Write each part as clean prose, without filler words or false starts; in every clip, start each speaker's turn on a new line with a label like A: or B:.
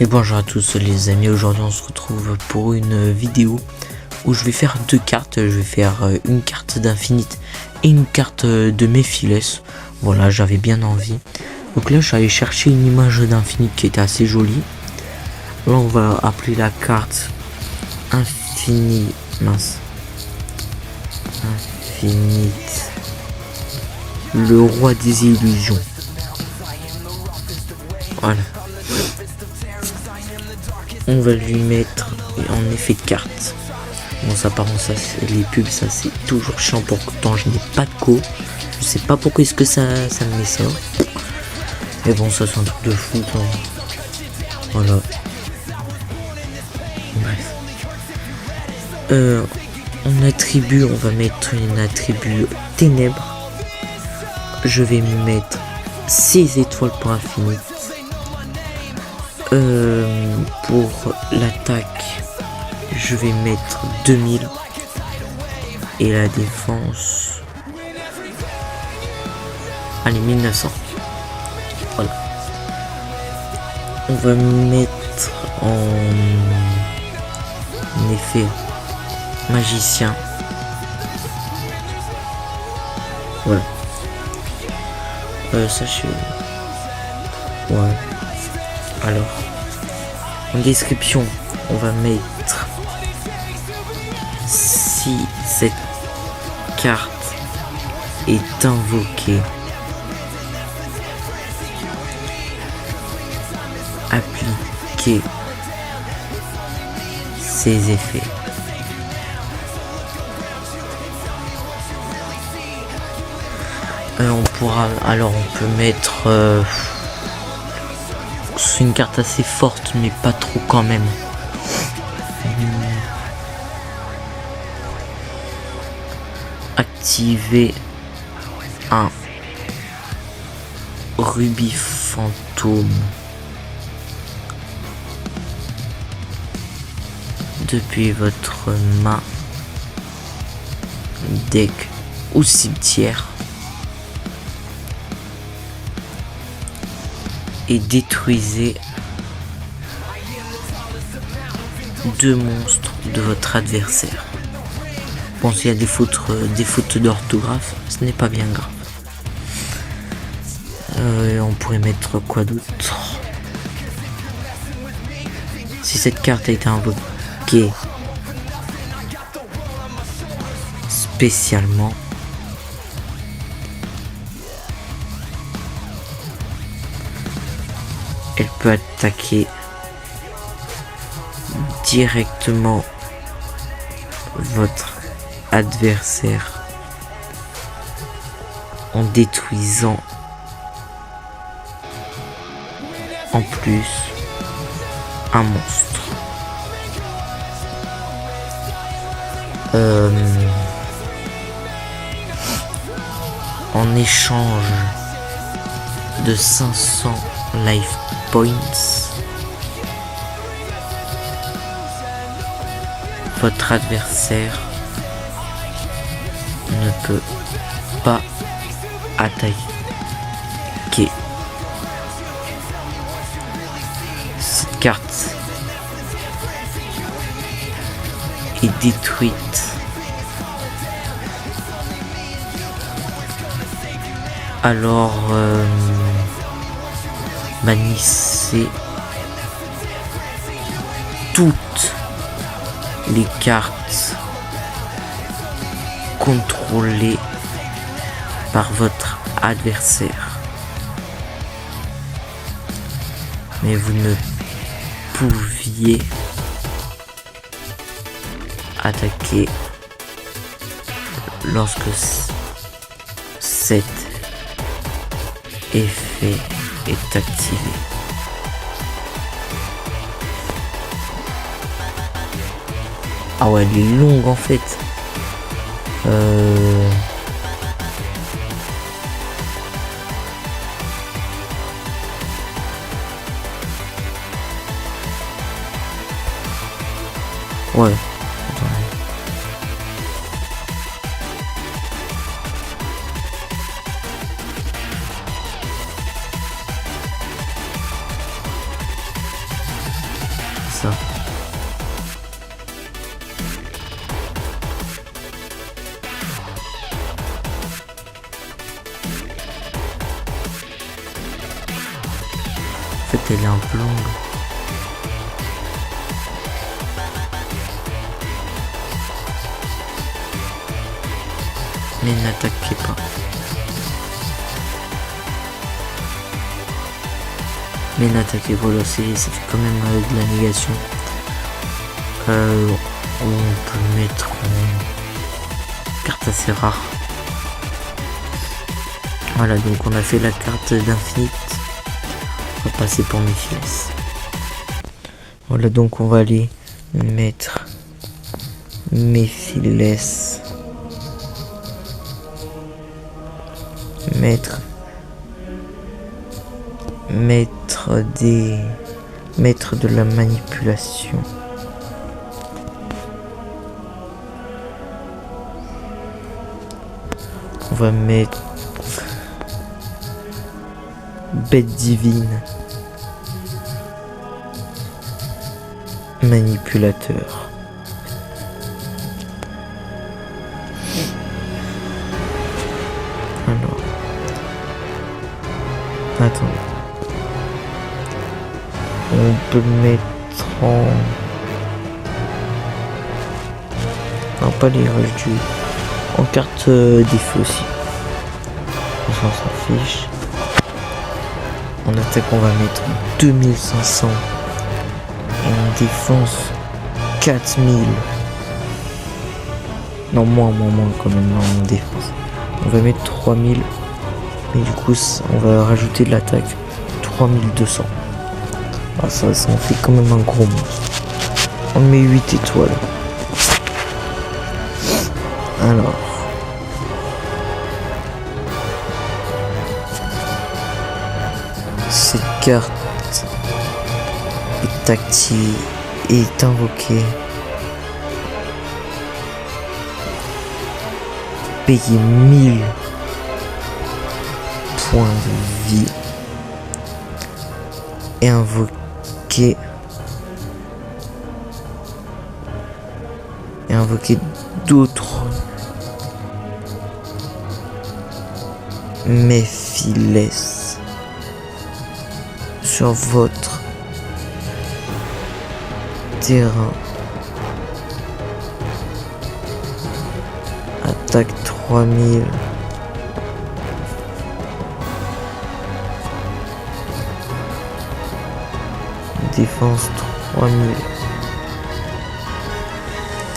A: Et bonjour à tous les amis, aujourd'hui on se retrouve pour une vidéo où je vais faire deux cartes. Je vais faire une carte d'Infinite et une carte de Mephiles. Voilà, j'avais bien envie. Donc là je suis allé chercher une image d'Infinite qui était assez jolie. Là on va appeler la carte Infinite le roi des illusions. Voilà. On va lui mettre en effet de carte. Bon, ça par contre, ça, les pubs, ça c'est toujours chiant. Pourtant je n'ai pas de co. Je sais pas pourquoi est-ce que ça me met ça. Mais bon, ça c'est un truc de fou. Voilà. Bref. En attribut, on va mettre une attribut ténèbres. Je vais mettre 6 étoiles pour Infinite. Pour l'attaque, je vais mettre 2000 et la défense, allez, 1900. Voilà. On va mettre en effet magicien. Voilà. Ça je... Ouais. Alors, en description, on va mettre si cette carte est invoquée, appliquez ses effets. On pourra, alors on peut mettre c'est une carte assez forte mais pas trop quand même. Activer un rubis fantôme depuis votre main, deck ou cimetière et détruisez 2 monstres de votre adversaire. Bon, s'il y a des fautes d'orthographe, ce n'est pas bien grave. On pourrait mettre quoi d'autre? Si cette carte a été invoquée spécialement, elle peut attaquer directement votre adversaire en détruisant en plus un monstre. En échange de 500 life points, votre adversaire ne peut pas attaquer. Cette carte est détruite alors bannissez toutes les cartes contrôlées par votre adversaire. Mais vous ne pouviez attaquer lorsque cet effet est activé. Ah ouais, elle est longue en fait. Ouais. ça. En fait, elle est un peu longue. Mais n'attaquez pas. Mais n'attaquez pas, là, ça fait quand même de la négation. On peut mettre une carte assez rare. Voilà, donc on a fait la carte d'infinite. On va passer pour Mephiles. Voilà, donc on va aller mettre Mephiles. Maître de la manipulation. On va mettre bête divine. Manipulateur. Alors. Attends. On peut le mettre en... Non, pas les rushs du... En carte défi aussi. On s'en fiche. En attaque, on va mettre 2500. Et en défense, 4000. Non, moins quand même, en défense. On va mettre 3000. Mais du coup, on va rajouter de l'attaque. 3200. Ah, ça en fait quand même un gros monstre. On met 8 étoiles. Alors. Cette carte est activée et est invoquée. Payer 1000 points de vie. Et invoquer d'autres Mephiles sur votre terrain. Attaque 3000. Défense 3000.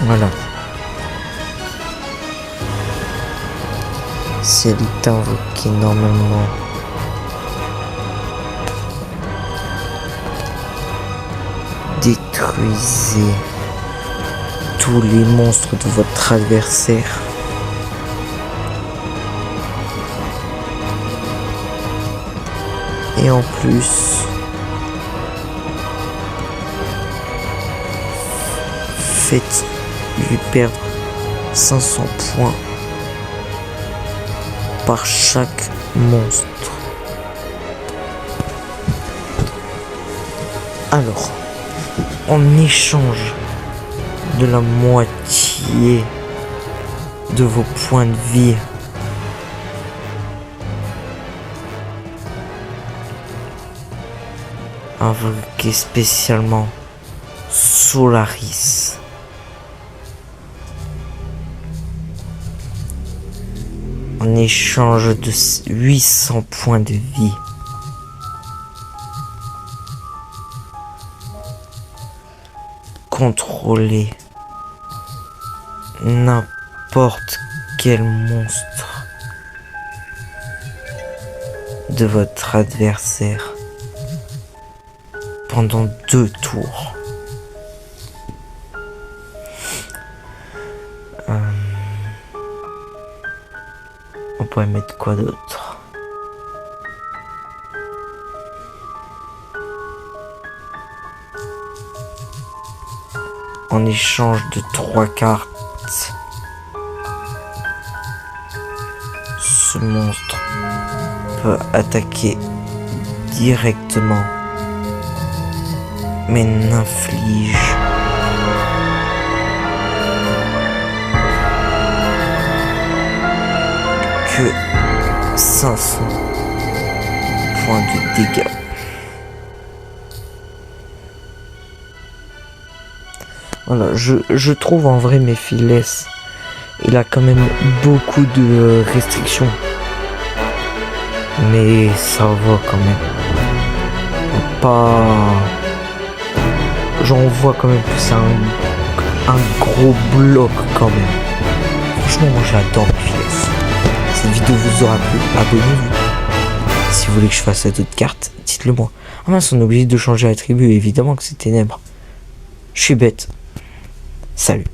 A: Voilà. Si elle est invoquée normalement, détruisez tous les monstres de votre adversaire. Et en plus, faites lui perdre 500 points par chaque monstre. Alors, en échange de la moitié de vos points de vie, invoquez spécialement Solaris. En échange de 800 points de vie. Contrôlez n'importe quel monstre de votre adversaire pendant 2 tours. On pourrait mettre quoi d'autre? En échange de 3 cartes, ce monstre peut attaquer directement mais n'inflige que 500 points de dégâts. Voilà, je trouve en vrai Mephiles, il a quand même beaucoup de restrictions. Mais ça va quand même. Pas... J'en vois quand même que c'est un gros bloc quand même. Franchement, moi j'adore Mephiles. Cette vidéo vous aura plu, abonnez-vous. Si vous voulez que je fasse cette autre carte, dites-le moi. Ah mince, on est obligé de changer l'attribut, évidemment que c'est ténèbres. Je suis bête. Salut.